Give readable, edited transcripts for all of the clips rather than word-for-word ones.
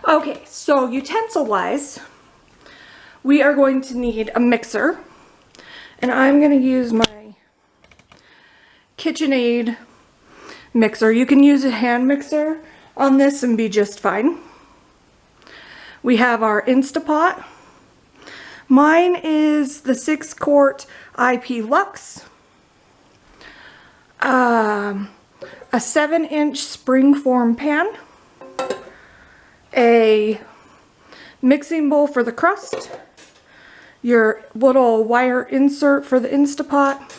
Okay, so utensil-wise, we are going to need a mixer, and I'm going to use my KitchenAid mixer. You can use a hand mixer on this and be just fine. We have our Insta Pot. Mine is the 6-quart IP Lux. A 7-inch springform pan. A mixing bowl for the crust. Your little wire insert for the Insta Pot.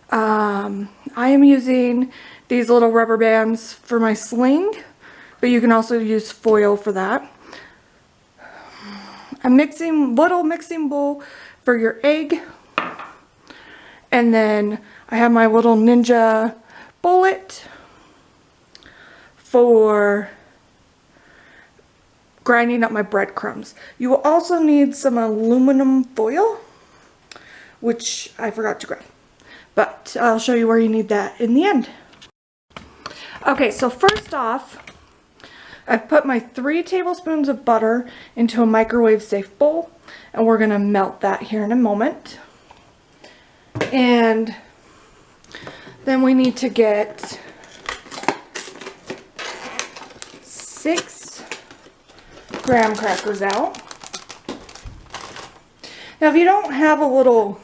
I am using these little rubber bands for my sling, but you can also use foil for that. A little mixing bowl for your egg. And then I have my little Ninja bullet for grinding up my breadcrumbs. You will also need some aluminum foil, which I forgot to grab. But I'll show you where you need that in the end. Okay, so first off, I've put my 3 tablespoons of butter into a microwave safe bowl, and we're gonna melt that here in a moment. And then we need to get 6 graham crackers out. Now if you don't have a little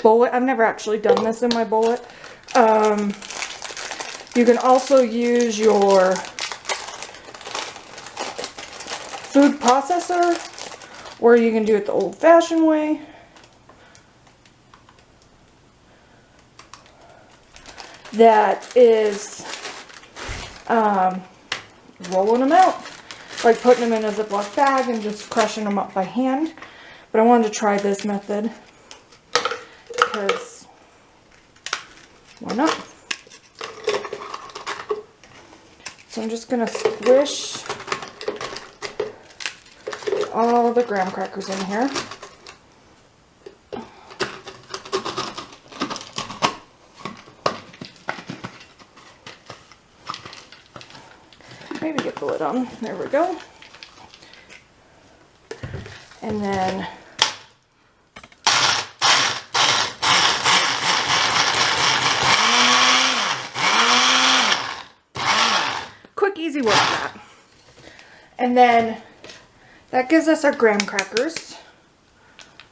bullet, I've never actually done this in my bullet, you can also use your food processor, or you can do it the old-fashioned way. That is rolling them out, like putting them in a Ziploc bag and just crushing them up by hand. But I wanted to try this method because why not? So I'm just gonna squish all the graham crackers in here. Maybe get the lid on. There we go. And then quick, easy work that. And then that gives us our graham crackers.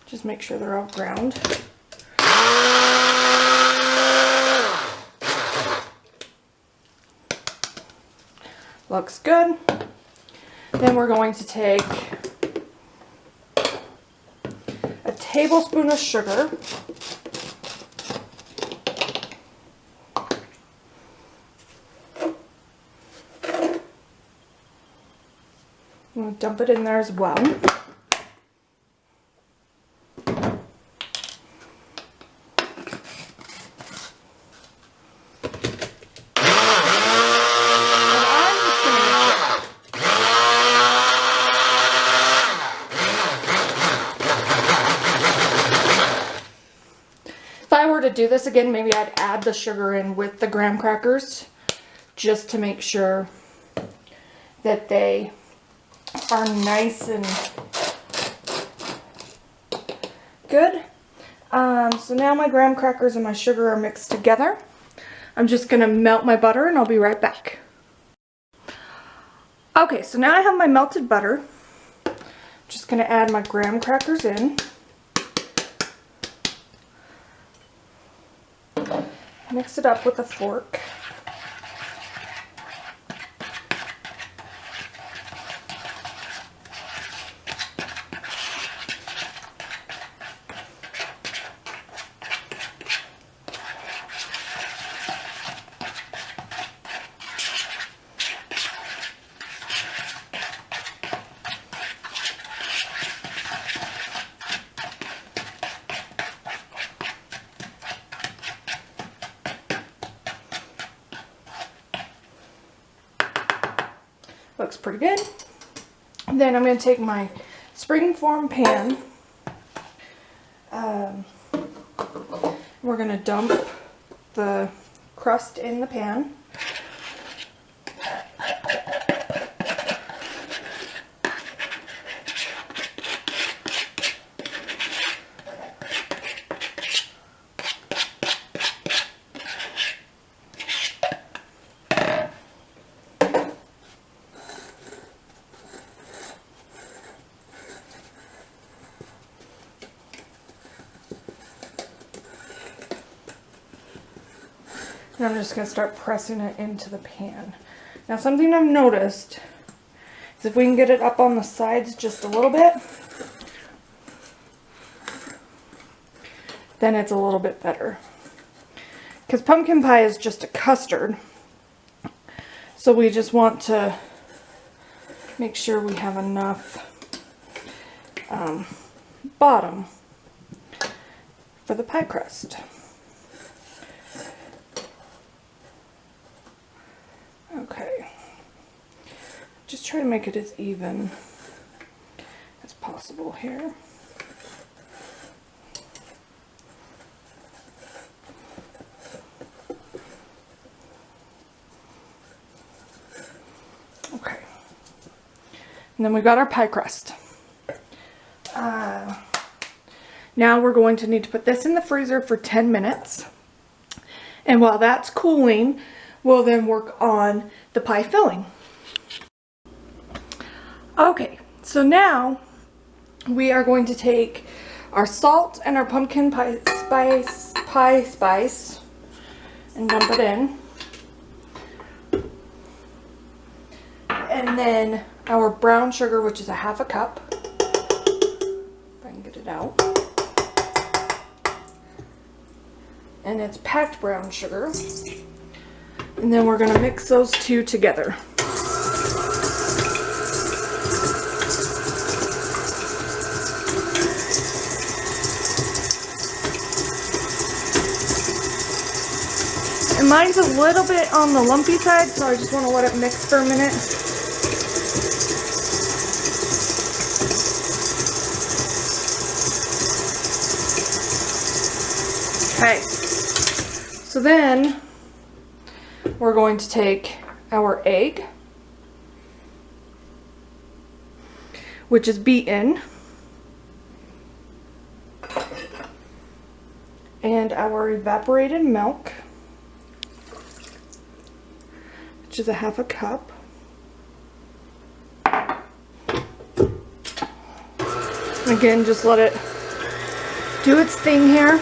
Just make sure they're all ground. Looks good. Then we're going to take a tablespoon of sugar. I'm going to dump it in there as well. If I were to do this again, maybe I'd add the sugar in with the graham crackers just to make sure that they are nice and good. So now my graham crackers and my sugar are mixed together. I'm just gonna melt my butter and I'll be right back. Okay, so now I have my melted butter. Just gonna add my graham crackers in. Mix it up with a fork. Looks pretty good. And then I'm going to take my springform pan. We're going to dump the crust in the pan. And I'm just going to start pressing it into the pan. Now something I've noticed is if we can get it up on the sides just a little bit, then it's a little bit better. Because pumpkin pie is just a custard. So we just want to make sure we have enough bottom for the pie crust. Okay. Just try to make it as even as possible here. Okay. And then we've got our pie crust. Now we're going to need to put this in the freezer for 10 minutes. And while that's cooling, we'll then work on the pie filling. Okay, so now we are going to take our salt and our pumpkin pie spice and dump it in. And then our brown sugar, which is a half a cup. If I can get it out. And it's packed brown sugar. And then we're going to mix those two together. And mine's a little bit on the lumpy side, so I just want to let it mix for a minute. Okay, so then we're going to take our egg, which is beaten, and our evaporated milk, which is a half a cup. Again, just let it do its thing here.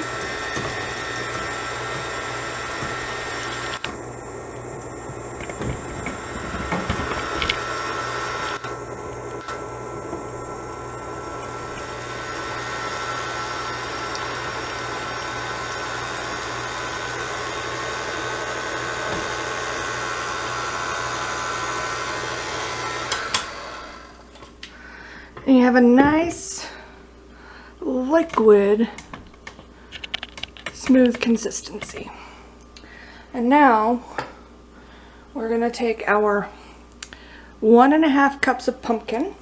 And you have a nice liquid smooth consistency. And now we're going to take our 1.5 cups of pumpkin,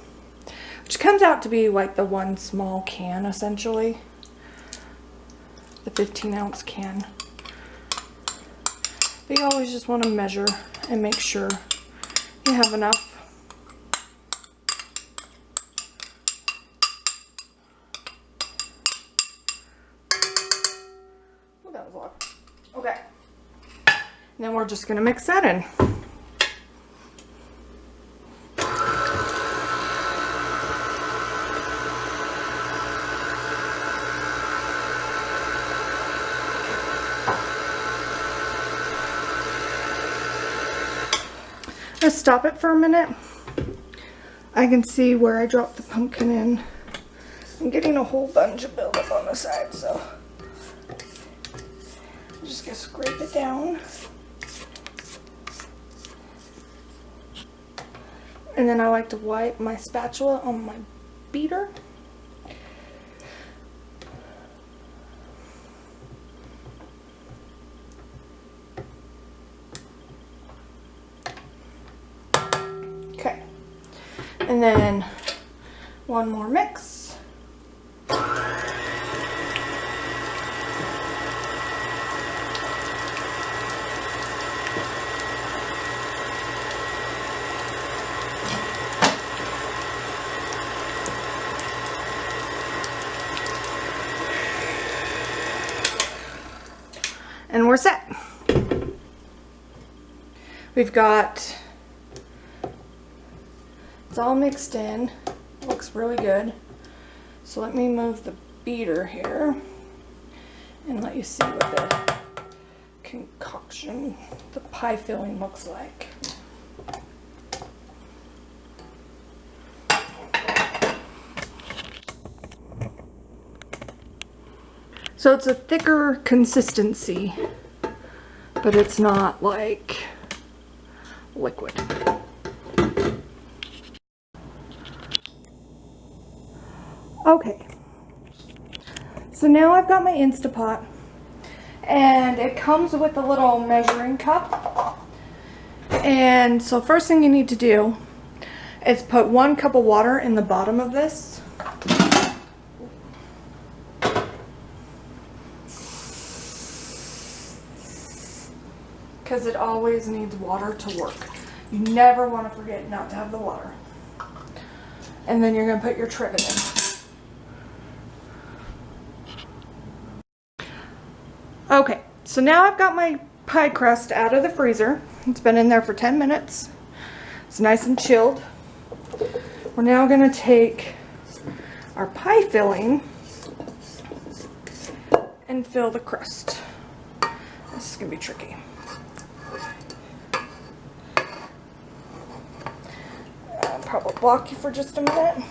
which comes out to be like the one small can essentially, the 15-ounce can. But you always just want to measure and make sure you have enough. Okay, and then we're just going to mix that in. Let's stop it for a minute. I can see where I dropped the pumpkin in. I'm getting a whole bunch of buildup on the side, so I'm just gonna scrape it down. And then I like to wipe my spatula on my beater. Okay, and then one more mix. And we're set. We've got, it's all mixed in. Looks really good. So let me move the beater here and let you see what the concoction, the pie filling looks like. So it's a thicker consistency, but it's not like liquid. Okay, so now I've got my Insta Pot, and it comes with a little measuring cup. And so first thing you need to do is put 1 cup of water in the bottom of this. Because it always needs water to work. You never want to forget not to have the water. And then you're going to put your trivet in. Okay, so now I've got my pie crust out of the freezer. It's been in there for 10 minutes. It's nice and chilled. We're now going to take our pie filling and fill the crust. This is going to be tricky. I'll probably block you for just a minute.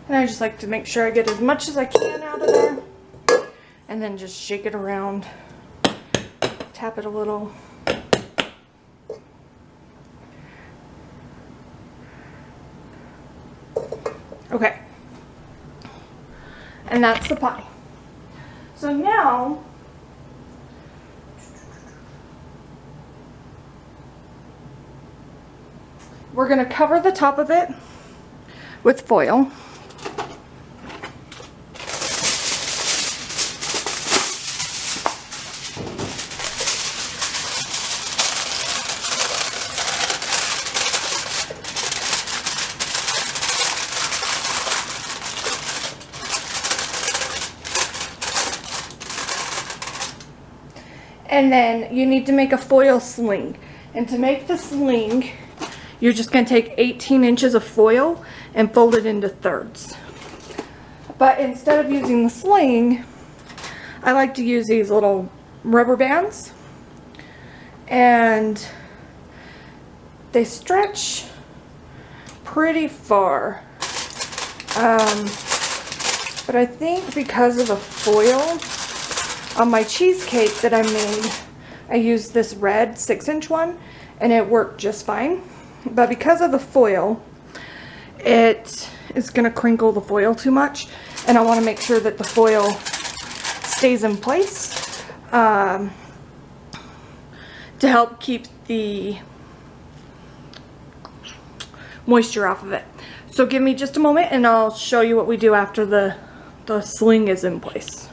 And I just like to make sure I get as much as I can out of there. And then just shake it around. Tap it a little. Okay. And that's the pie. So now, we're going to cover the top of it with foil. And then you need to make a foil sling. And to make the sling, you're just going to take 18 inches of foil and fold it into thirds. But instead of using the sling, I like to use these little rubber bands. And they stretch pretty far. But I think because of the foil, on my cheesecake that I made, I used this red 6-inch one, and it worked just fine. But because of the foil, it is going to crinkle the foil too much, and I want to make sure that the foil stays in place to help keep the moisture off of it. So give me just a moment and I'll show you what we do after the sling is in place.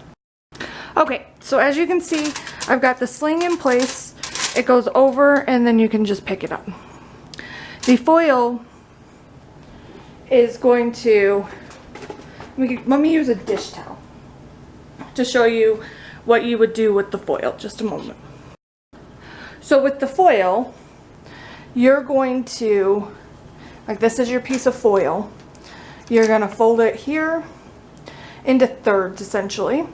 Okay, so as you can see, I've got the sling in place. It goes over and then you can just pick it up. The foil is going to, let me use a dish towel to show you what you would do with the foil. Just a moment. So with the foil, you're going to, like this is your piece of foil. You're going to fold it here into thirds essentially.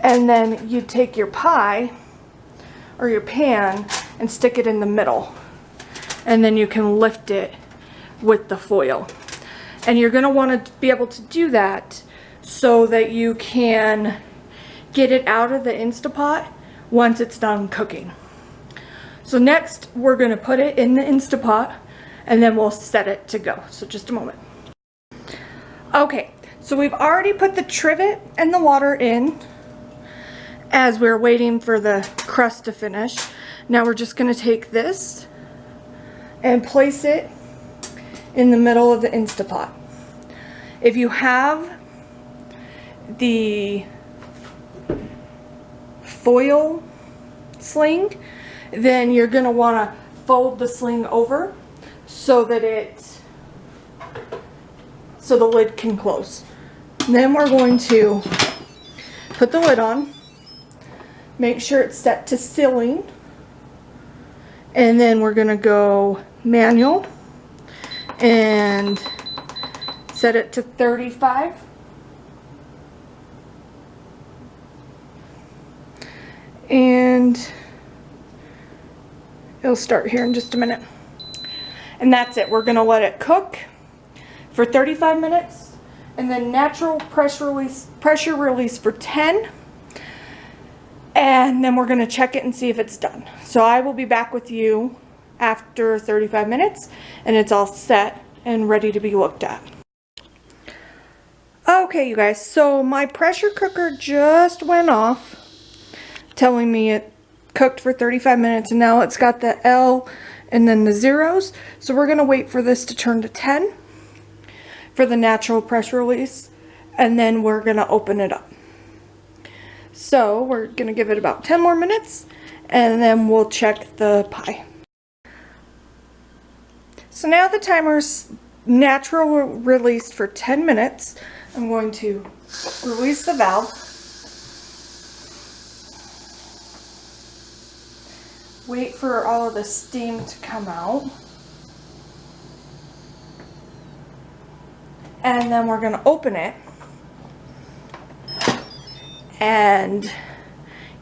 And then you take your pie or your pan and stick it in the middle. And then you can lift it with the foil. And you're going to want to be able to do that so that you can get it out of the Insta Pot once it's done cooking. So next we're going to put it in the Insta Pot and then we'll set it to go. So just a moment. Okay, so we've already put the trivet and the water in as we're waiting for the crust to finish. Now we're just going to take this and place it in the middle of the Insta Pot. If you have the foil sling, then you're going to want to fold the sling over so that the lid can close. And then we're going to put the lid on, make sure it's set to sealing, and then we're going to go manual and set it to 35. And it'll start here in just a minute. And that's it. We're going to let it cook for 35 minutes and then natural pressure release for 10. And then we're going to check it and see if it's done. So I will be back with you after 35 minutes and it's all set and ready to be looked at. Okay, you guys, so my pressure cooker just went off, telling me it cooked for 35 minutes, and now it's got the L and then the zeros. So we're going to wait for this to turn to 10 for the natural pressure release, and then we're going to open it up. So we're going to give it about 10 more minutes, and then we'll check the pie. So now the timer's natural released for 10 minutes. I'm going to release the valve. Wait for all of the steam to come out. And then we're going to open it. And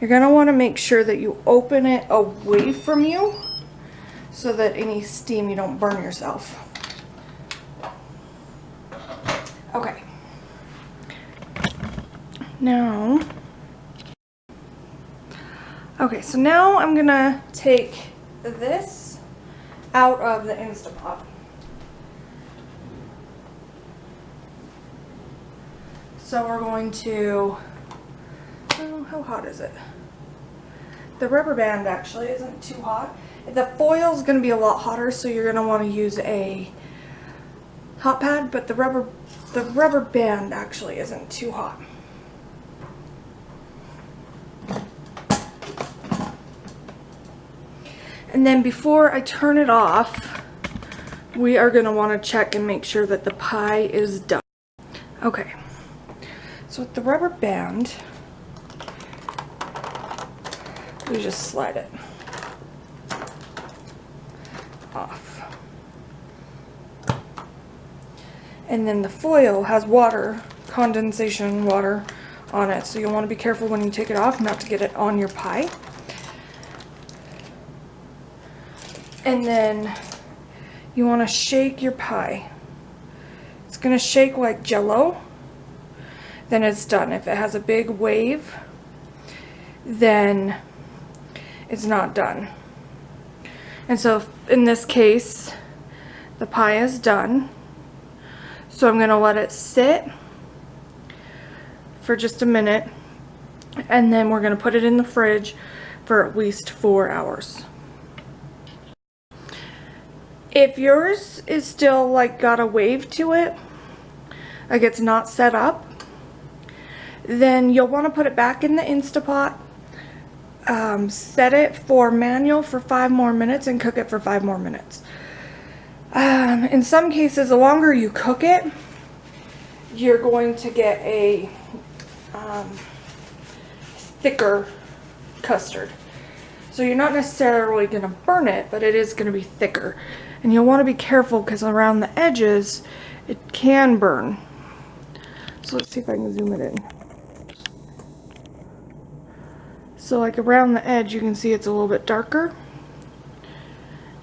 you're going to want to make sure that you open it away from you so that any steam, you don't burn yourself. Okay. Now, okay, so now I'm going to take this out of the Insta Pot. So we're going to, oh, how hot is it? The rubber band actually isn't too hot. The foil is going to be a lot hotter, so you're going to want to use a hot pad, but the rubber band actually isn't too hot. And then before I turn it off, we are going to want to check and make sure that the pie is done. Okay, so with the rubber band, we just slide it off. And then the foil has water, condensation water on it, so you'll want to be careful when you take it off not to get it on your pie. And then you want to shake your pie. It's going to shake like Jello. Then it's done. If it has a big wave, then it's not done. And so in this case, the pie is done. So I'm going to let it sit for just a minute, and then we're going to put it in the fridge for at least 4 hours. If yours is still like got a wave to it, like it's not set up, then you'll want to put it back in the Insta Pot, set it for manual for 5 more minutes and cook it for 5 more minutes. In some cases, the longer you cook it, you're going to get a thicker custard. So you're not necessarily going to burn it, but it is going to be thicker. And you'll want to be careful because around the edges, it can burn. So let's see if I can zoom it in. So like around the edge, you can see it's a little bit darker.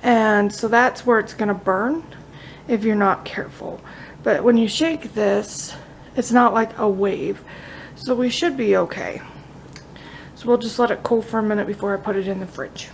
And so that's where it's going to burn if you're not careful. But when you shake this, it's not like a wave. So we should be okay. So we'll just let it cool for a minute before I put it in the fridge.